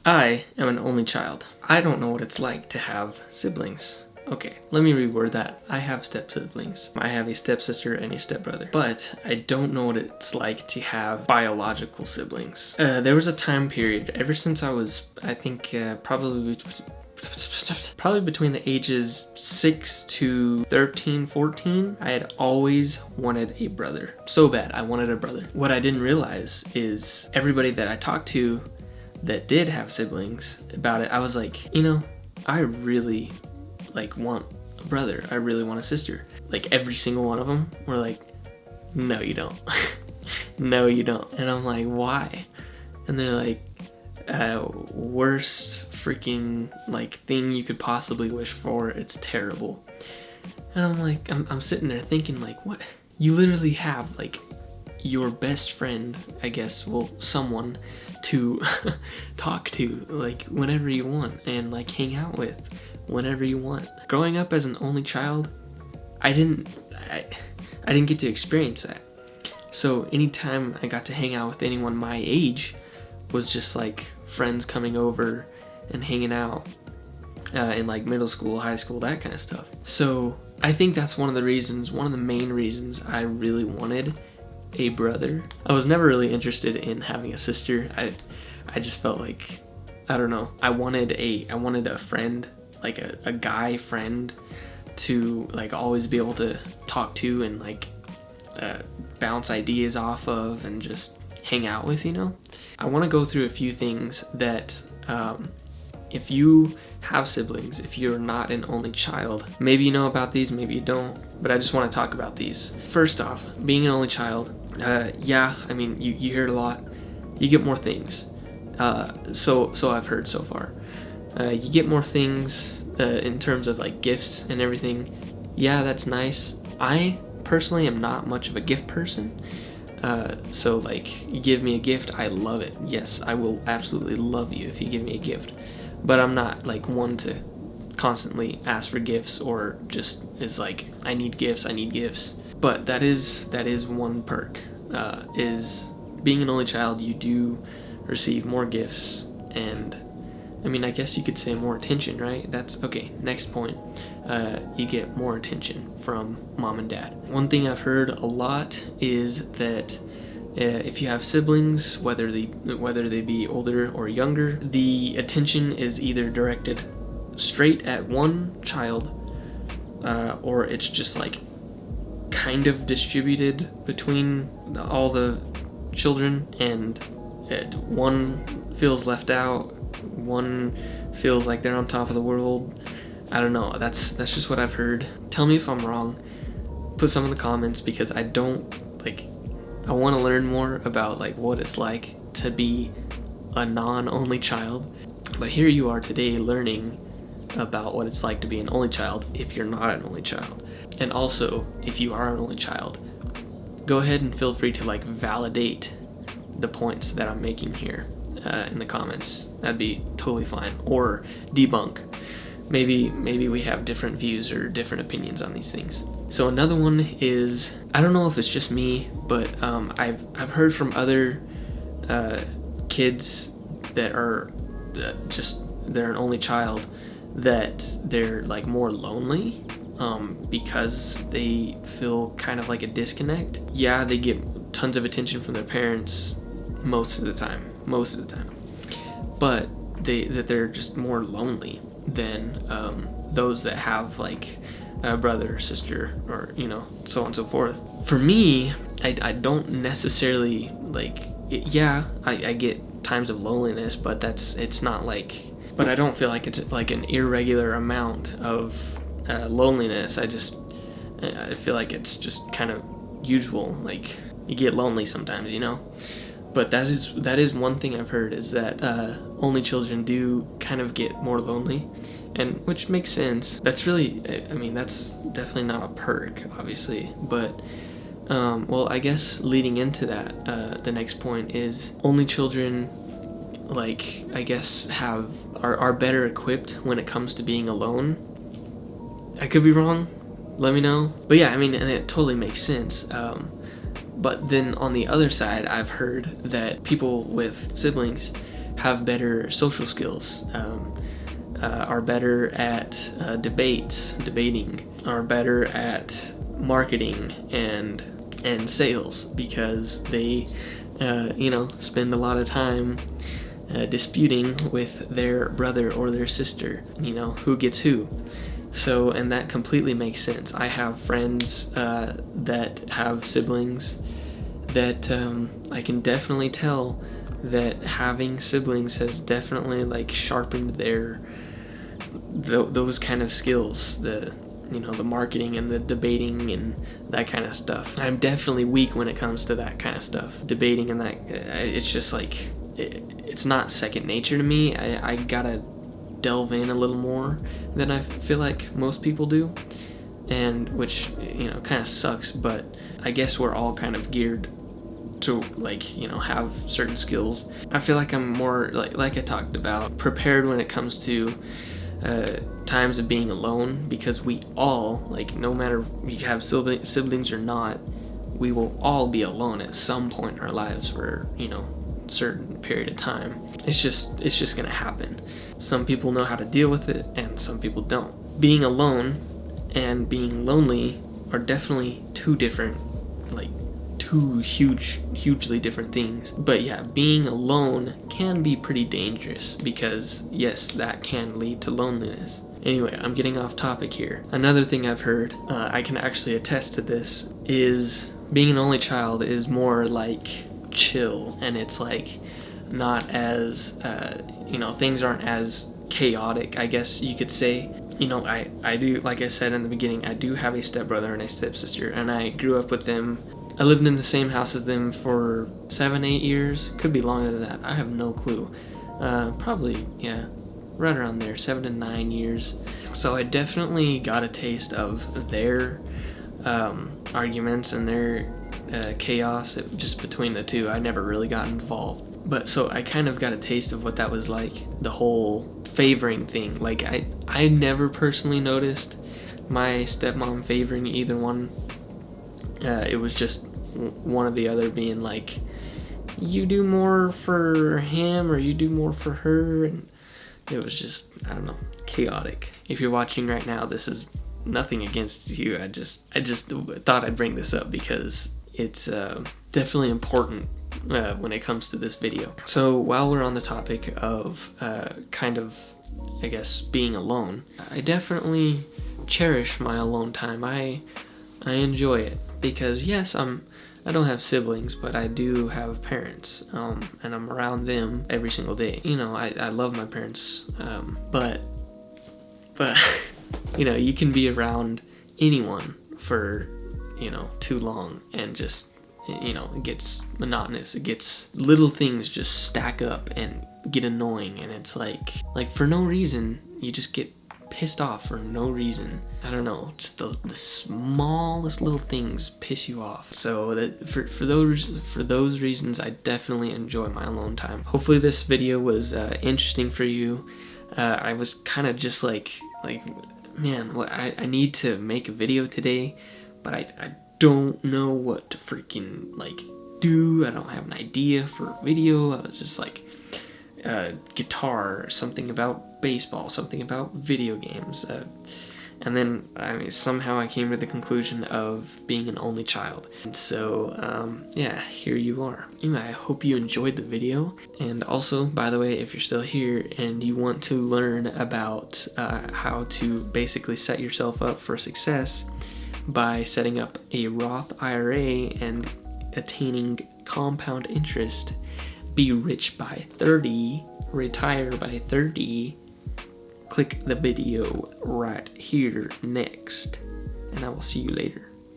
I am an only child. I don't know what it's like to have siblings. Okay, let me reword that. I have step siblings. I have a stepsister and a stepbrother. But I don't know what it's like to have biological siblings. There was a time period, ever since I was, I think, probably between the ages 6 to 13, 14, I had always wanted a brother. So bad, I wanted a brother. What I didn't realize is everybody that I talked to that did have siblings about it, I was like, you know, I really want a brother. I really want a sister. Like every single one of them were like, no, you don't. No, you don't. And I'm like, why? And they're like, worst freaking thing you could possibly wish for. It's terrible. And I'm like, I'm sitting there thinking like, what? You literally have your best friend, I guess, well, someone to talk to whenever you want and hang out with whenever you want. Growing up as an only child, I didn't get to experience that. So anytime I got to hang out with anyone my age was just friends coming over and hanging out in middle school, high school, that kind of stuff. So I think that's one of the main reasons I really wanted a brother. I was never really interested in having a sister. I just felt like, I don't know, I wanted a friend, a guy friend to always be able to talk to and bounce ideas off of and just hang out with, you know? I want to go through a few things that if you have siblings, if you're not an only child, maybe you know about these, maybe you don't, but I just want to talk about these. First off, being an only child, yeah, I mean, you hear it a lot. You get more things. So I've heard so far. You get more things in terms of gifts and everything. Yeah, that's nice. I personally am not much of a gift person. So you give me a gift, I love it. Yes, I will absolutely love you if you give me a gift. But I'm not one to constantly ask for gifts or just is I need gifts. But that is one perk, is being an only child. You do receive more gifts and I mean, I guess you could say more attention, right? That's okay. Next point, you get more attention from mom and dad. One thing I've heard a lot is that if you have siblings, whether they be older or younger, the attention is either directed straight at one child, or it's just kind of distributed between all the children, and one feels left out. One feels like they're on top of the world. I don't know. That's just what I've heard. Tell me if I'm wrong. Put some in the comments because I don't I want to learn more about what it's like to be a non-only child. But here you are today learning about what it's like to be an only child if you're not an only child. And also, if you are an only child, go ahead and feel free to validate the points that I'm making here in the comments. That'd be totally fine. Or debunk. Maybe we have different views or different opinions on these things. So another one is, I don't know if it's just me, but I've heard from other kids that are they're an only child, that they're more lonely because they feel kind of a disconnect. Yeah, they get tons of attention from their parents most of the time, but they're just more lonely than those that have a brother or sister, or so on and so forth. For me, I don't necessarily yeah, I get times of loneliness, but it's not but I don't feel like it's an irregular amount of loneliness. I feel like it's just kind of usual. You get lonely sometimes, But that is one thing I've heard, is that only children do kind of get more lonely, and which makes sense. That's really, I mean, that's definitely not a perk, obviously, but well, I guess leading into that, the next point is only children, I guess are better equipped when it comes to being alone. I could be wrong. Let me know. But yeah, I mean, and it totally makes sense. But then on the other side, I've heard that people with siblings have better social skills, are better at debating, are better at marketing and sales, because they spend a lot of time disputing with their brother or their sister, who gets who. So, and that completely makes sense. I have friends that have siblings that I can definitely tell that having siblings has definitely like sharpened those kind of skills, the marketing and the debating and that kind of stuff. I'm definitely weak when it comes to that kind of stuff, debating, and that it's just like it's not second nature to me. I gotta delve in a little more than I feel like most people do, and which kind of sucks, but I guess we're all kind of geared to have certain skills. I feel like I'm more like I talked about, prepared when it comes to times of being alone, because we all, no matter if you have siblings or not, we will all be alone at some point in our lives for a certain period of time. It's just gonna happen. Some people know how to deal with it and some people don't. Being alone and being lonely are definitely two hugely different things. But yeah, being alone can be pretty dangerous, because yes, that can lead to loneliness. Anyway, I'm getting off topic here. Another thing I've heard, I can actually attest to this, is being an only child is more like chill, and it's like not as things aren't as chaotic, I guess you could say. I do, like I said in the beginning, I do have a stepbrother and a stepsister, and I grew up with them. I lived in the same house as them for 7-8 years. Could be longer than that. I have no clue. Probably, yeah, right around there, 7 to 9 years. So I definitely got a taste of their arguments and their chaos just between the two. I never really got involved. But so I kind of got a taste of what that was like, the whole favoring thing. Like I never personally noticed my stepmom favoring either one. It was just one or the other being like, you do more for him or you do more for her, and it was just, I don't know, chaotic. If you're watching right now, this is nothing against you. I just thought I'd bring this up because it's definitely important when it comes to this video. So while we're on the topic of kind of, I guess, being alone, I definitely cherish my alone time. I enjoy it because yes, I don't have siblings, but I do have parents, and I'm around them every single day. I love my parents, but you can be around anyone for too long, and just it gets monotonous. It gets, little things just stack up and get annoying, and it's like for no reason you just get pissed off for no reason. I don't know, just the smallest little things piss you off. So that for those reasons, I definitely enjoy my alone time. Hopefully this video was interesting for you. I was kind of just like man, what I need to make a video today, but I don't know what to freaking do. I don't have an idea for a video. I was just like guitar, something about baseball, something about video games, and then somehow I came to the conclusion of being an only child. And so yeah, here you are. Anyway, I hope you enjoyed the video, and also, by the way, if you're still here and you want to learn about how to basically set yourself up for success by setting up a Roth IRA and attaining compound interest, be rich by 30, retire by 30, click the video right here next, and I will see you later.